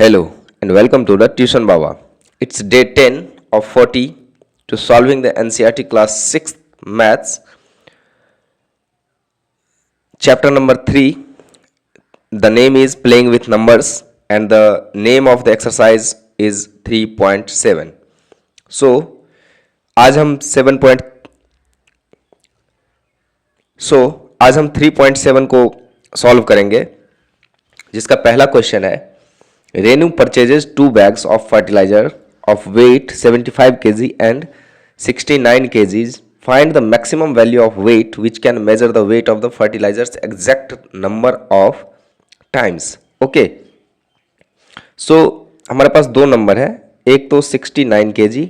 Hello and welcome to the Tuition Baba. It's day 10 of 40 to solving the NCERT class 6th maths chapter number 3. The name is playing with numbers and the name of the exercise is 3.7. So आज हम 7 point so आज हम 3.7 को solve करेंगे, जिसका पहला question है Renu purchases 2 bags of fertilizer of weight 75 kg and 69 kgs. Find the maximum value of weight which can measure the weight of the fertilizer's exact number of times. Okay. So हमारे पास दो number है, एक तो 69 kg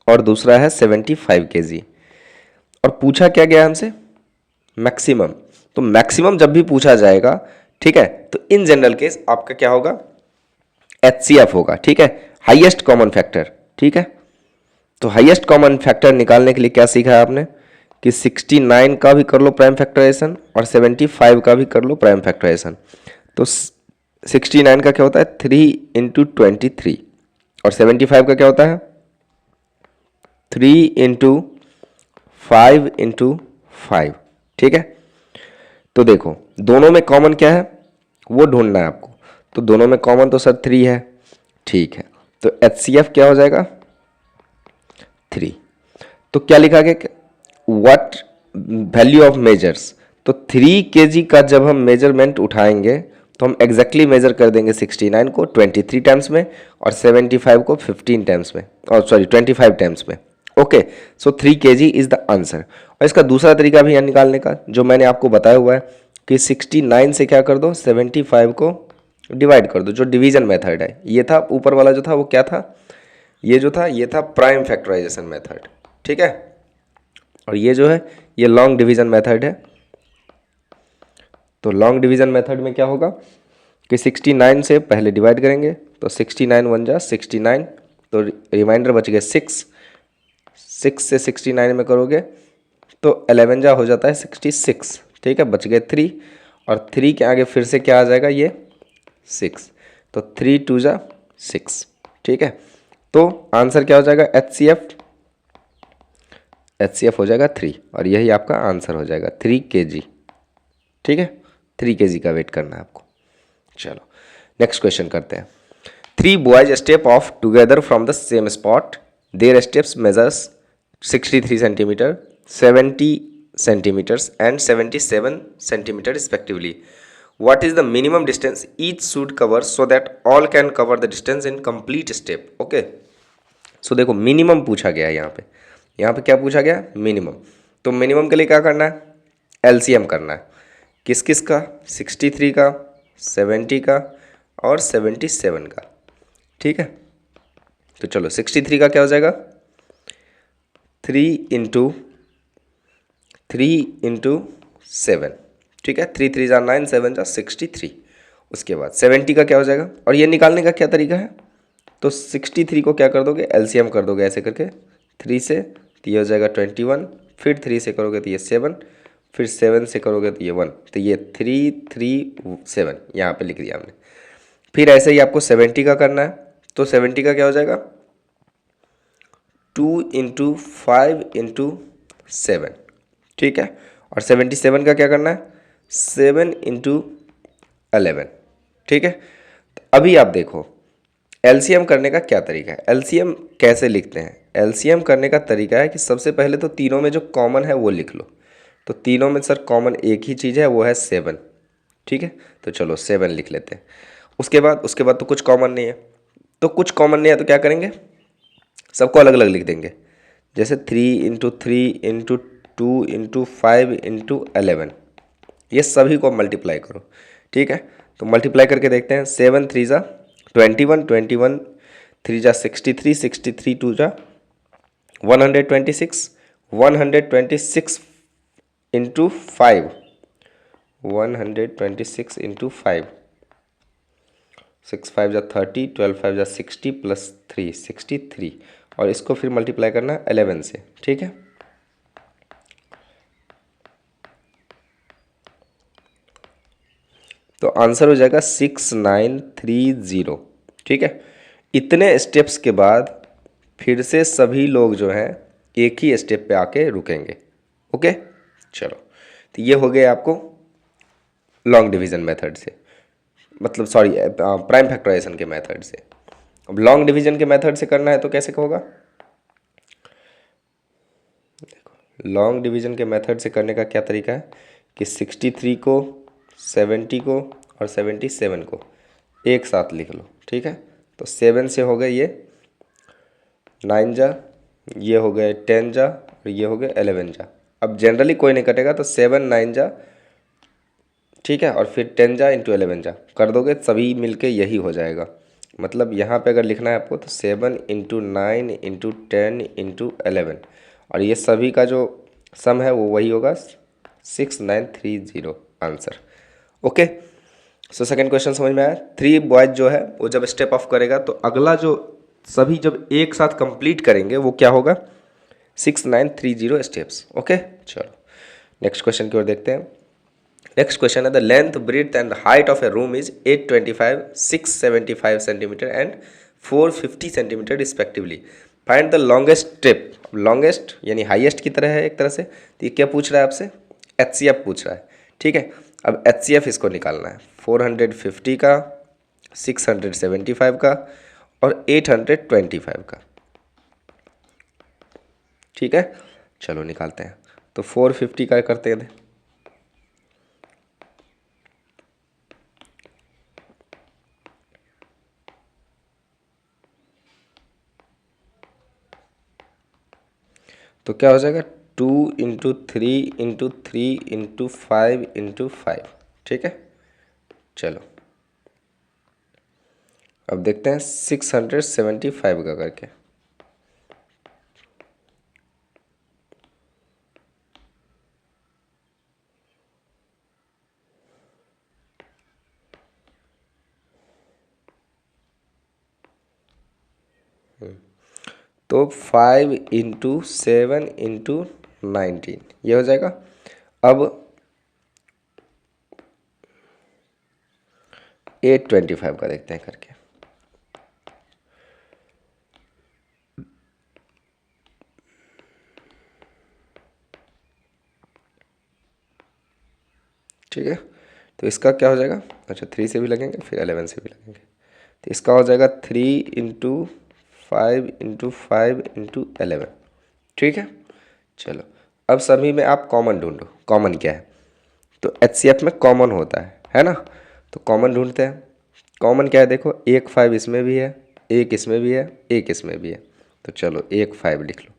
और दूसरा है 75 kg, और पूछा क्या गया हमसे? मैक्सिमम. तो मैक्सिमम जब भी पूछा जाएगा, ठीक है, तो इन जनरल केस आपका क्या होगा? HCF होगा. ठीक है, हाईएस्ट कॉमन फैक्टर. ठीक है, तो हाईएस्ट कॉमन फैक्टर निकालने के लिए क्या सीखा है आपने कि 69 का भी कर लो प्राइम फैक्टराइजेशन और 75 का भी कर लो प्राइम फैक्टराइजेशन. तो 69 का क्या होता है? 3 इंटू 23 और 75 का क्या होता है? 3 इंटू 5 इंटू 5. ठीक है, तो देखो दोनों में कॉमन क्या है वो ढूंढना है आपको. तो दोनों में कॉमन तो सर 3 है. ठीक है, तो HCF क्या हो जाएगा? 3. तो क्या लिखा गया? What value of measures. तो 3 kg का जब हम मेजरमेंट उठाएंगे तो हम एग्जैक्टली मेजर कर देंगे 69 को 23 टाइम्स में और 75 को 15 टाइम्स में, और सॉरी 25 टाइम्स में. Okay, so 3 kg is the answer. और इसका दूसरा तरीका भी है निकालने का, जो मैंने आपको बताया हुआ है कि 69 से क्या कर दो? 75 को डिवाइड कर दो, जो डिवीजन मेथड है. ये था ऊपर वाला जो था वो क्या था? ये जो था ये था प्राइम फैक्टराइजेशन मेथड. ठीक है, और ये जो है ये लॉन्ग डिवीजन मेथड है. तो लॉन्ग डिवीजन मेथड में क्या होगा कि 69 से पहले डिवाइड करेंगे तो 69 1 जा 69, तो रिमाइंडर बच गए 6. 6 से 69 में करोगे तो 11 जा हो जाता है 66. ठीक है, बच गए 3, और 3 के आगे फिर से क्या आ जाएगा? ये 6. तो 3 2 जा 6. ठीक है, तो आंसर क्या हो जाएगा? HCF हो जाएगा 3, और यही आपका आंसर हो जाएगा 3 kg. ठीक है, 3 kg का वेट करना है आपको. चलो नेक्स्ट क्वेश्चन करते हैं. 3 boys step off together from the same spot. Their steps measures 63 centimeter, 70 centimeters and 77 centimeter respectively. What is the minimum distance each should cover so that all can cover the distance in complete step? Okay. सो देखो minimum पूछा गया है यहाँ पे क्या पूछा गया? Minimum. तो मिनिमम के लिए क्या करना है? LCM करना है. किस किस का? 63 का, 70 का और 77 का. ठीक है, तो चलो 63 का क्या हो जाएगा? 3 इंटू 7. ठीक है, 3 3 जा 9, 7 जा 63. उसके बाद 70 का क्या हो जाएगा? और ये निकालने का क्या तरीका है? तो 63 को क्या कर दोगे? LCM कर दोगे ऐसे करके. 3 से तो ये हो जाएगा 21, फिर 3 से करोगे तो ये 7, फिर 7 से करोगे तो ये 1, तो ये 3 3 7 यहाँ पे लिख दिया हमने. फिर ऐसे ही आपको 70 का करना है. तो 70 का क्या हो जाएगा? 2 इंटू 5 इंटू 7. ठीक है, और 77 का क्या करना है? 7 इंटू 11. ठीक है, तो अभी आप देखो LCM करने का क्या तरीका है. LCM कैसे लिखते हैं? LCM करने का तरीका है कि सबसे पहले तो तीनों में जो कॉमन है वो लिख लो. तो तीनों में सर कॉमन एक ही चीज़ है, वो है 7. ठीक है, तो चलो 7 लिख लेते हैं. उसके बाद तो कुछ कॉमन नहीं है. तो कुछ कॉमन नहीं है तो क्या करेंगे? सबको अलग अलग लिख देंगे. जैसे 3 इंटू 3 इंटू 2 इंटू 5 इंटू 11, ये सभी को मल्टीप्लाई करो. ठीक है, तो मल्टीप्लाई करके देखते हैं. 7 3 जा 21, 21 3 जा 63, 63 2 जा 126, 126 इंटू 5, 126 इंटू 5, 6 5 जा 30, 12 5 जा 60 प्लस 3 63, और इसको फिर मल्टीप्लाई करना है 11 से. ठीक है, तो आंसर हो जाएगा 6930. ठीक है। इतने स्टेप्स के बाद फिर से सभी लोग जो हैं एक ही स्टेप पे आके रुकेंगे। ओके, चलो, तो ये हो गए आपको लॉन्ग डिवीजन मेथड से, मतलब सॉरी प्राइम फैक्टराइजेशन के मेथड से। अब लॉन्ग डिवीजन के मेथड से करना है तो कैसे होगा? लॉन्ग डिवीजन के मेथड से करने का क्या तरीका है कि 63 को, 70 को और 77 को एक साथ लिख लो। ठीक है, तो 7 से हो गए ये 9 जा, ये हो गए 10 जा और ये हो गए 11 जा। अब जनरली कोई नहीं कटेगा तो 7 9 जा, ठीक है, और फिर 10 जा इंटू 11 जा कर दोगे, सभी मिलके यही हो जाएगा। मतलब यहाँ पे अगर लिखना है आपको तो 7 इंटू 9 इंटू 10 इंटू 11, और ये सभी का जो सम है वो वही होगा 6930 answer. Okay, so second question समझ में आया। 3 बॉयज जो है वो जब स्टेप ऑफ करेगा तो अगला जो सभी जब एक साथ कंप्लीट करेंगे वो क्या होगा? 6930 स्टेप्स। ओके, चलो नेक्स्ट क्वेश्चन की ओर देखते हैं। नेक्स्ट क्वेश्चन है the length breadth and height of A room is 825, 675 centimetre and 450 centimetre respectively. Find the longest step. Longest यानी हाईएस्ट की तरह है एक तरह से, तो ये क्या पूछ रहा है आपसे? HCF पूछ रहा है। ठीक है, अब HCF इसको निकालना है 450 का, 675 का और 825 का। ठीक है, चलो निकालते हैं। तो 450 का करते हैं। तो क्या हो जाएगा? 2 इंटू 3 इंटू 3 इंटू 5 इंटू 5। ठीक है, चलो अब देखते हैं 675 का करके। तो 5 इंटू 7 इंटू 19 ये हो जाएगा। अब 825 का देखते हैं करके। ठीक है, तो इसका क्या हो जाएगा? अच्छा 3 से भी लगेंगे फिर 11 से भी लगेंगे, तो इसका हो जाएगा 3 इंटू 5 इंटू 5 इंटू 11। ठीक है, चलो अब सभी में आप कॉमन ढूंढो। कॉमन क्या है? तो HCF में कॉमन होता है ना? तो कॉमन ढूंढते हैं। कॉमन क्या है? देखो एक 5 इसमें भी है, एक इसमें भी है, एक इसमें भी है। तो चलो एक 5 लिख लो।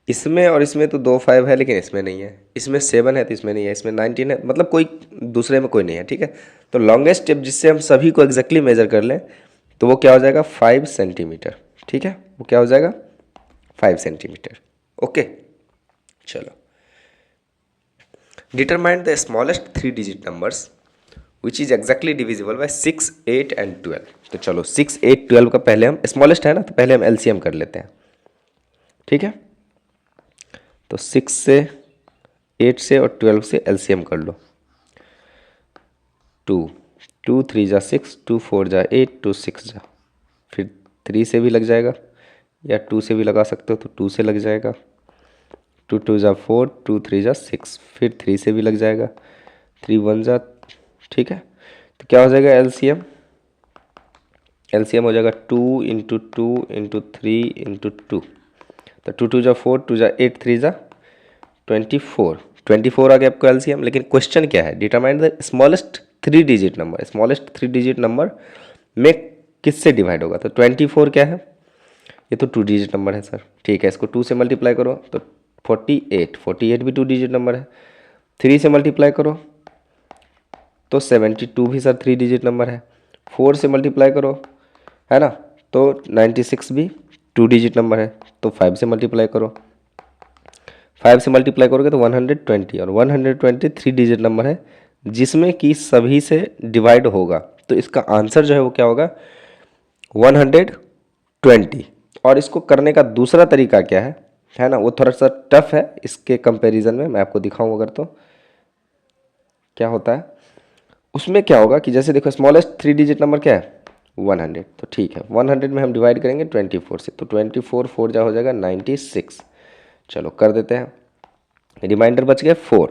इसमें और इसमें तो 2 5 है लेकिन इसमें नहीं है। इसमें 7 है तो इसमें नहीं है। इसमें 19 है, मतलब कोई दूसरे में कोई नहीं है। ठीक है, तो लॉन्गेस्ट स्टेप जिससे हम सभी को एग्जैक्टली मेजर कर लें तो वो क्या हो जाएगा? 5 सेंटीमीटर। ठीक है, वो क्या हो जाएगा? 5 सेंटीमीटर। ओके, चलो determine the smallest 3 digit numbers which is exactly divisible by 6, 8 and 12। तो चलो 6, 8, 12 का पहले हम, स्मॉलेस्ट है ना तो पहले हम LCM कर लेते हैं। ठीक है, तो 6 से, 8 से और 12 से LCM कर लो। 2, 2 3 जा 6, 2 4 जा 8, 2 6 जा, फिर 3 से भी लग जाएगा या 2 से भी लगा सकते हो तो 2 से लग जाएगा। 2 2 जा 4, 2 3 जा 6, फिर 3 से भी लग जाएगा। 3 1 जा, ठीक है, तो क्या हो जाएगा? LCM हो जाएगा 2 इंटू 2 इंटू 3 इंटू 2। तो 2 2 जा 4, 2 जा 8, 3 जा 24। 24 आ गया आपको LCM। लेकिन क्वेश्चन क्या है? Determine the smallest 3 digit number. Smallest 3 digit number में किससे डिवाइड होगा? तो 24 क्या है? ये तो 2 डिजिट नंबर है सर। ठीक है, इसको 2 से मल्टीप्लाई करो तो 48। 48 भी 2 डिजिट नंबर है। 3 से मल्टीप्लाई करो तो 72 भी सर 3 डिजिट नंबर है। 4 से मल्टीप्लाई करो, है ना, तो 96 भी 2 डिजिट नंबर है। तो 5 से मल्टीप्लाई करो, 5 से मल्टीप्लाई करोगे तो 120, और 120 3 डिजिट नंबर है जिसमें कि सभी से डिवाइड होगा। तो इसका आंसर जो है वो क्या होगा? 120। और इसको करने का दूसरा तरीका क्या है ना, वो थोड़ा सा टफ है इसके कंपैरिजन में। मैं आपको दिखाऊं अगर तो क्या होता है उसमें। क्या होगा कि जैसे देखो स्मॉलेस्ट 3 डिजिट नंबर क्या है? 100, तो ठीक है 100 में हम डिवाइड करेंगे 24 से, तो 24 4 जा हो जाएगा 96। चलो कर देते हैं, रिमाइंडर बच गए 4।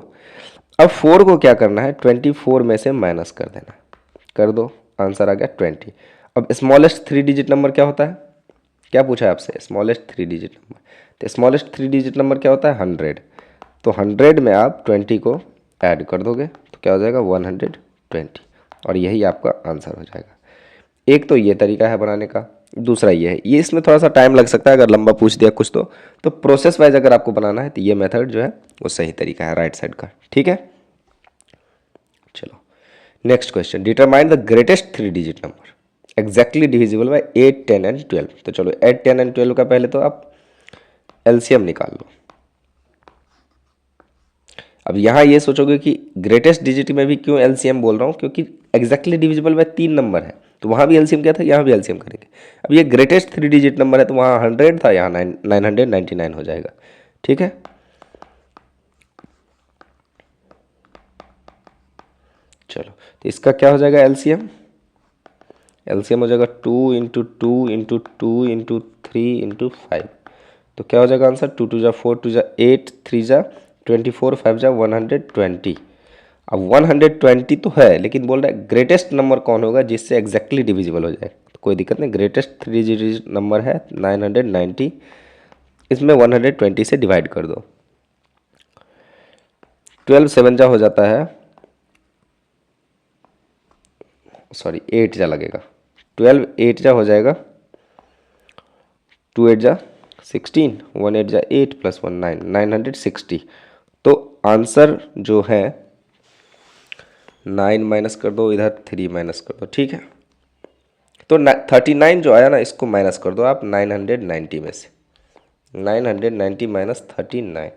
अब 4 को क्या करना है, 24 में से माइनस कर देना, कर दो, आंसर आ गया 20। अब स्मॉलेस्ट 3 डिजिट नंबर क्या होता है, क्या पूछा है आपसे, स्मॉलेस्ट 3 डिजिट नंबर, तो स्मॉलेस्ट 3 डिजिट नंबर क्या होता है 100, तो 100 में आप 20 को ऐड कर दोगे तो क्या हो जाएगा 120, और यही आपका आंसर हो जाएगा। एक तो ये तरीका है बनाने का, दूसरा ये है, ये इसमें थोड़ा सा टाइम लग सकता है अगर लंबा पूछ दिया कुछ तो प्रोसेस वाइज अगर आपको बनाना है तो ये मेथड जो है वो सही तरीका है राइट साइड का, ठीक है। चलो next question, determine the greatest 3 digit number exactly divisible by 8 10 and 12। तो चलो 8 10 एंड 12 का पहले तो आप एलसीएम निकाल लो। अब यहाँ ये सोचोगे कि ग्रेटेस्ट डिजिट में भी क्यों एलसीएम बोल रहा हूँ, क्योंकि एग्जैक्टली डिविजिबल बाय 3 नंबर है, तो वहाँ भी एलसीएम क्या था, यहाँ भी एलसीएम करेंगे। अब ये ग्रेटेस्ट 3 डिजिट नंबर है तो वहाँ 100 था, यहाँ 999 हो जाएगा, ठीक है। चलो तो इसका क्या हो जाएगा एलसीएम, एलसीएम हो जाएगा 2 इंटू 2 इंटू 2 इंटू 3 इंटू 5, तो क्या हो जाएगा आंसर 2 2 जा 4 2 जा 8 3 जा 24 5 जा 120। अब 120 तो है, लेकिन बोल रहा है ग्रेटेस्ट नंबर कौन होगा जिससे एग्जैक्टली डिविजिबल हो जाए, तो कोई दिक्कत नहीं, ग्रेटेस्ट 3 डिजिट नंबर है 990, इसमें 120 से डिवाइड कर दो, 12 7 जा हो जाता है, सॉरी 8 जा लगेगा, 12 8 जा हो जाएगा, 2 8 जा 16, 1 8 जा 8 प्लस 1 9, 960। तो आंसर जो है 9 माइनस कर दो, इधर 3 माइनस कर दो, ठीक है। तो 39 जो आया ना इसको माइनस कर दो आप 990 में से, 990 माइनस 39,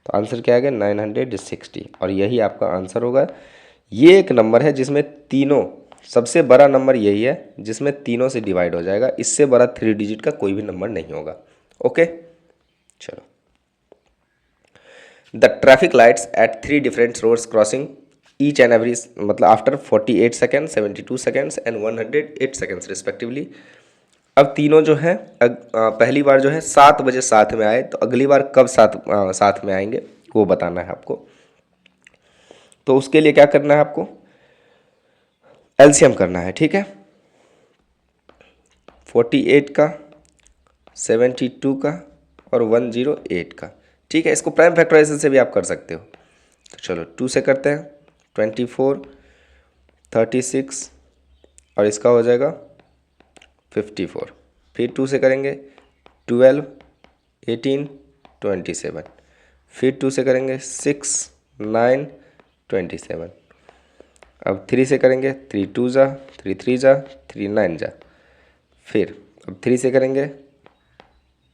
तो आंसर क्या आ गया 960, और यही आपका आंसर होगा। ये एक नंबर है जिसमें तीनों, सबसे बड़ा नंबर यही है जिसमें तीनों से डिवाइड हो जाएगा, इससे बड़ा 3 डिजिट का कोई भी नंबर नहीं होगा, ओके। चलो, the traffic lights at 3 different roads crossing each and every, मतलब after 48 second 72 seconds and 108 seconds respectively. अब तीनों जो है पहली बार जो है 7 बजे साथ में आए, तो अगली बार कब साथ में आएंगे वो बताना है आपको। तो उसके लिए क्या करना है आपको, एलसीएम करना है, ठीक है। 48 का, 72 का और 108 का, ठीक है। इसको प्राइम फैक्टराइजेशन से भी आप कर सकते हो, तो चलो 2 से करते हैं, 24 36 और इसका हो जाएगा 54, फिर 2 से करेंगे 12 18 27, फिर 2 से करेंगे 6 9 27। अब 3 से करेंगे 3 2 जा 3 3 जा 3 9 जा, फिर अब 3 से करेंगे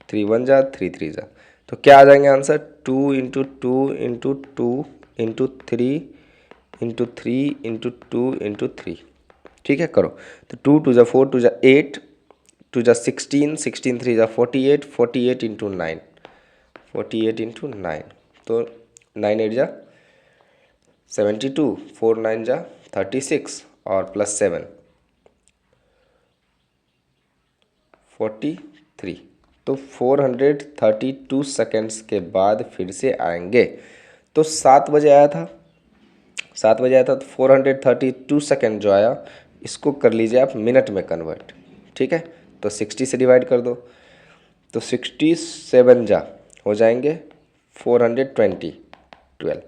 3 1 जा 3 3 जा, तो क्या आ जाएंगे answer 2 into 2 into 2 into 3 into 3 into 2 into 3, ठीक है। करो तो 2 2 जा 4 2 जा 8 2 जा 16 16 3 जा 48 48 इंटू 9 48 इंटू 9, तो 9 8 जा 72 4 9 जा 36 और प्लस 7 43, तो 432 सेकेंड्स के बाद फिर से आएंगे। तो 7 बजे आया था, 7 बजे आया था, तो 432 सेकेंड जो आया इसको कर लीजिए आप मिनट में कन्वर्ट, ठीक है। तो 60 से डिवाइड कर दो, तो 67 जा हो जाएंगे 420 12।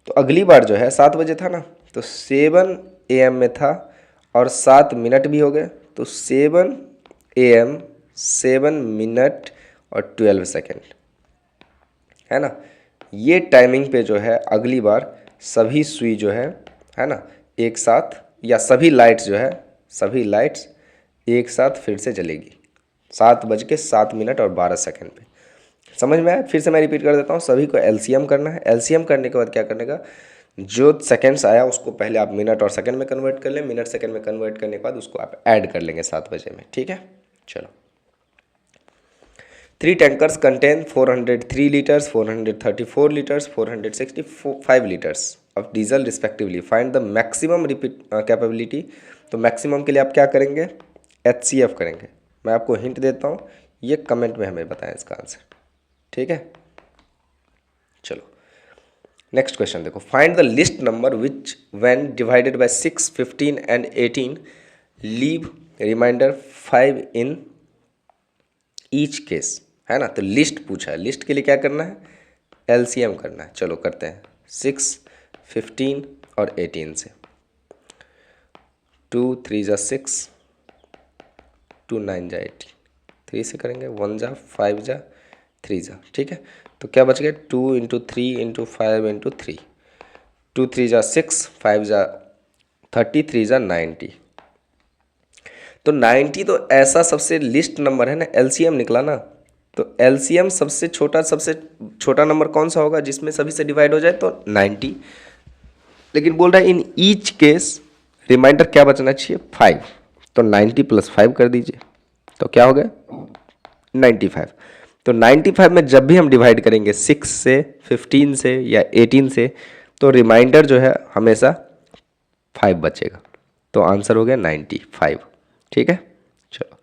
तो अगली बार जो है 7 बजे था ना, तो 7 AM में था और 7 मिनट भी हो गए, तो 7 AM 7 मिनट और 12 सेकेंड, है ना। ये टाइमिंग पे जो है अगली बार सभी सुई जो है ना, एक साथ, या सभी लाइट्स जो है, सभी लाइट्स एक साथ फिर से जलेगी 7:07 और 12 सेकेंड पे। समझ में आया, फिर से मैं रिपीट कर देता हूँ, सभी को एलसीएम करना है। एलसीएम करने के बाद क्या करने का, जो सेकेंड्स आया उसको पहले आप मिनट और सेकंड में कन्वर्ट कर लें, मिनट सेकंड में कन्वर्ट करने के बाद उसको आप ऐड कर लेंगे 7 बजे में, ठीक है। चलो, 3 tankers contain 403 liters, 434 liters, 465 liters of diesel respectively. Find the maximum capability तो मैक्सिमम के लिए आप क्या करेंगे, HCF करेंगे। मैं आपको हिंट देता हूँ, ये कमेंट में हमें बताएं इसका आंसर, ठीक है। चलो नेक्स्ट क्वेश्चन देखो, find the list number which when divided by 6, 15 and 18 leave remainder 5 in each case, है ना। तो लिस्ट पूछा है, लिस्ट के लिए क्या करना है, LCM करना है। चलो करते हैं 6, 15 और 18 से। 2 3 जा 6, 2 9 जा 18, 3 से करेंगे, 1 जा 5 जा 3 जा, ठीक है। तो क्या बच गया, 2 इंटू 3 इंटू 5 इंटू 3, 2 3 जा 6, 5 जा 30, 3 जा 90। तो 90 तो ऐसा सबसे लिस्ट नंबर है ना, LCM निकला ना। तो LCM सबसे छोटा नंबर कौन सा होगा जिसमें सभी से डिवाइड हो जाए, तो 90। लेकिन बोल रहा है इन ईच केस रिमाइंडर क्या बचना चाहिए, 5। तो 90 प्लस 5 कर दीजिए, तो क्या हो गया 95। तो 95 में जब भी हम डिवाइड करेंगे 6 से, 15 से या 18 से, तो रिमाइंडर जो है हमेशा 5 बचेगा। तो आंसर हो गया 95, ठीक है। चलो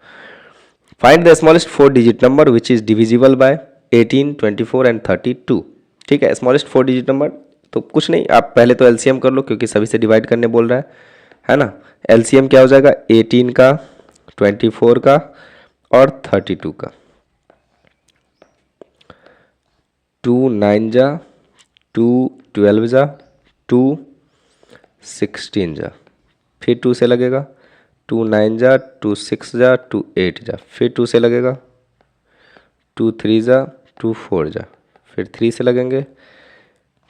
find the smallest 4 digit number which is divisible by 18, 24 and 32, ठीक है। स्मॉलेस्ट 4 डिजिट नंबर तो कुछ नहीं, आप पहले तो LCM कर लो क्योंकि सभी से डिवाइड करने बोल रहा है ना। LCM क्या हो जाएगा, 18 का, 24 का और 32 का। 2 9 जा, 2 12 जा, 2 16 जा, फिर 2 से लगेगा, 2 9 जा, 2 6 जा, 2 8 जा, फिर 2 से लगेगा, 2 3 जा, 2 4 जा, फिर 3 से लगेंगे,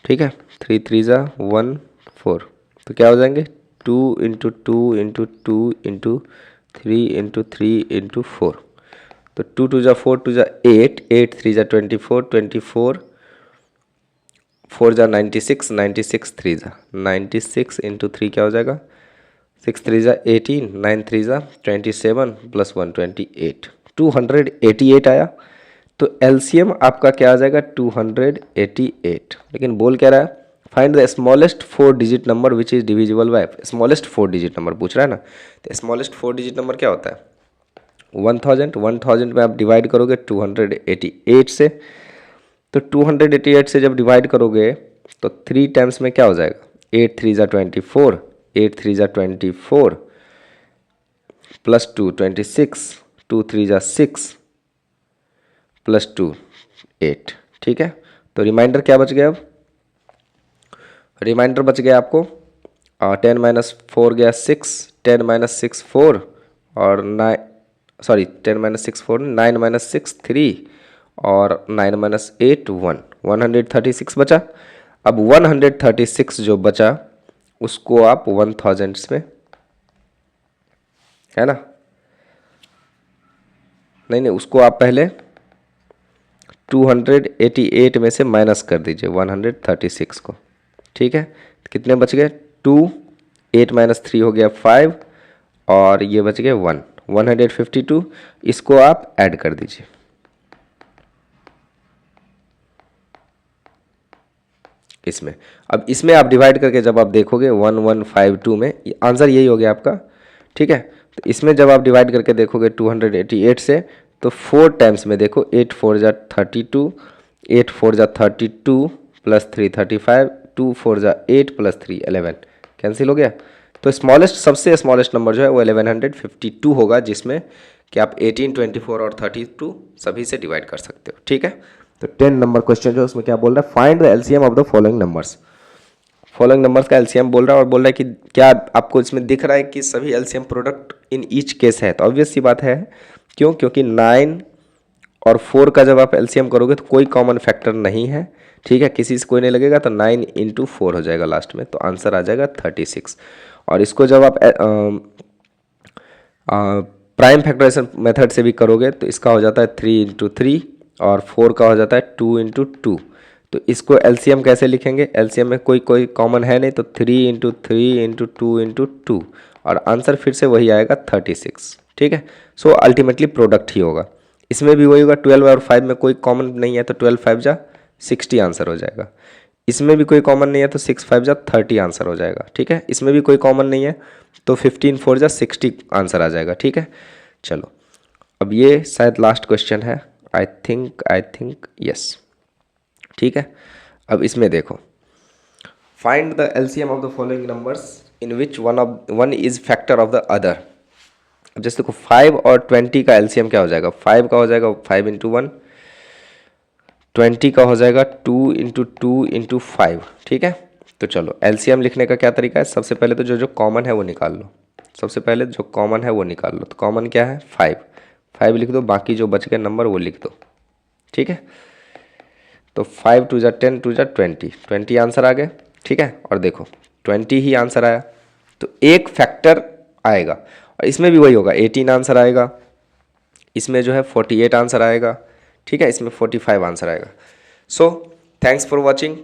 ठीक है। 3 3 जा 1 4, तो क्या हो जाएंगे 2 into 2 into 2 into 3 into 3 into 4। तो 2 2 जा 4, 2 जा 8, 8 3 जा 24, 24 4 जा 96, 96 3 जा 96 इंटू 3 क्या हो जाएगा, 6 3 जा 18, 9 3 जा 27 प्लस 1 28, 288 आया। तो LCM आपका क्या आ जाएगा 288। लेकिन बोल क्या रहा है, find the smallest 4 digit number which is divisible by, smallest 4 digit number पूछ रहा है ना। तो स्मॉलेस्ट 4 डिजिट नंबर क्या होता है, 1000 में आप डिवाइड करोगे 288 से। तो 288 से जब डिवाइड करोगे तो 3 टाइम्स में क्या हो जाएगा, 8 3 जा 24, 8 3 जा 24 प्लस 2 26, 2 3 जा 6 प्लस 2 8, ठीक है। तो रिमाइंडर क्या बच गया, अब रिमाइंडर बच गया आपको 10 माइनस 4 गया 6, 10 माइनस 6 4 और 9, सॉरी 10 माइनस 6 4, 9 माइनस 6 3 और 9 माइनस 8 1, 136 बचा। अब 136 जो बचा उसको आप 1000 में, है ना, नहीं उसको आप पहले 288 में से माइनस कर दीजिए 136 को, ठीक है। कितने बच गए 2, 8 माइनस 3 हो गया 5 और ये बच गए 1, 152। इसको आप ऐड कर दीजिए, इसमें। अब इसमें आप डिवाइड करके जब आप देखोगे 1152 में, आंसर यही हो गया आपका, ठीक है। तो इसमें जब आप डिवाइड करके देखोगे 288 से, तो 4 टाइम्स में देखो, 8 4 जा 32, 8 4 जा 32 प्लस 3 35, 2 4 जा 8 प्लस 3 11, कैंसिल हो गया। तो स्मॉलेस्ट, सबसे स्मॉलेस्ट नंबर जो है वो 1152 होगा, जिसमें कि आप 18, 24 और 32 सभी से डिवाइड कर सकते हो, ठीक है। तो 10 नंबर क्वेश्चन जो है उसमें क्या बोल रहा है, find the LCM of the following numbers. Following numbers का LCM बोल रहा है और बोल रहा है कि क्या आपको इसमें दिख रहा है कि सभी LCM product in each case है। तो ऑब्वियस सी बात है, क्यों, क्योंकि 9 और 4 का जब आप LCM करोगे तो कोई कॉमन फैक्टर नहीं है, ठीक है, किसी से कोई नहीं लगेगा। तो 9 इंटू 4 हो जाएगा लास्ट में, तो आंसर आ जाएगा 36। और इसको जब आप प्राइम फैक्टराइजेशन मेथड से भी करोगे तो इसका हो जाता है 3 इंटू 3 और 4 का हो जाता है 2 इंटू 2। तो इसको LCM कैसे लिखेंगे, LCM में कोई कॉमन है नहीं, तो 3 इंटू 3 इंटू 2 इंटू 2 और आंसर फिर से वही आएगा 36, ठीक है। सो अल्टीमेटली प्रोडक्ट ही होगा। इसमें भी वही होगा, 12 और 5 में कोई कॉमन नहीं है, तो 12 5 जा 60 आंसर हो जाएगा। इसमें भी कोई कॉमन नहीं है तो 6 5 जा 30 आंसर हो जाएगा, ठीक है। इसमें भी कोई कॉमन नहीं है तो 15 4 जा 60 आंसर आ जाएगा, ठीक है। चलो अब ये शायद लास्ट क्वेश्चन है, आई थिंक यस, ठीक है। अब इसमें देखो, find the LCM of the following numbers in which one is factor of the other. अब जैसे देखो 5 और 20 का एलसीएम क्या हो जाएगा, 5 का हो जाएगा 5 इंटू 1, 20 का हो जाएगा 2 इंटू 2 इंटू 5, ठीक है। तो चलो एलसीएम लिखने का क्या तरीका है, सबसे पहले तो जो जो कॉमन है वो निकाल लो, सबसे पहले जो कॉमन है वो निकाल लो। तो कॉमन क्या है 5, 5 लिख दो, बाकी जो बच गए नंबर वो लिख दो, ठीक है। तो 5 2 जा 10 2 जा 20, 20 आंसर आ गए, ठीक है। और देखो 20 ही आंसर आया तो एक फैक्टर आएगा, और इसमें भी वही होगा, 18 आंसर आएगा, इसमें जो है 48 आंसर आएगा, ठीक है, इसमें 45 आंसर आएगा। So thanks for watching.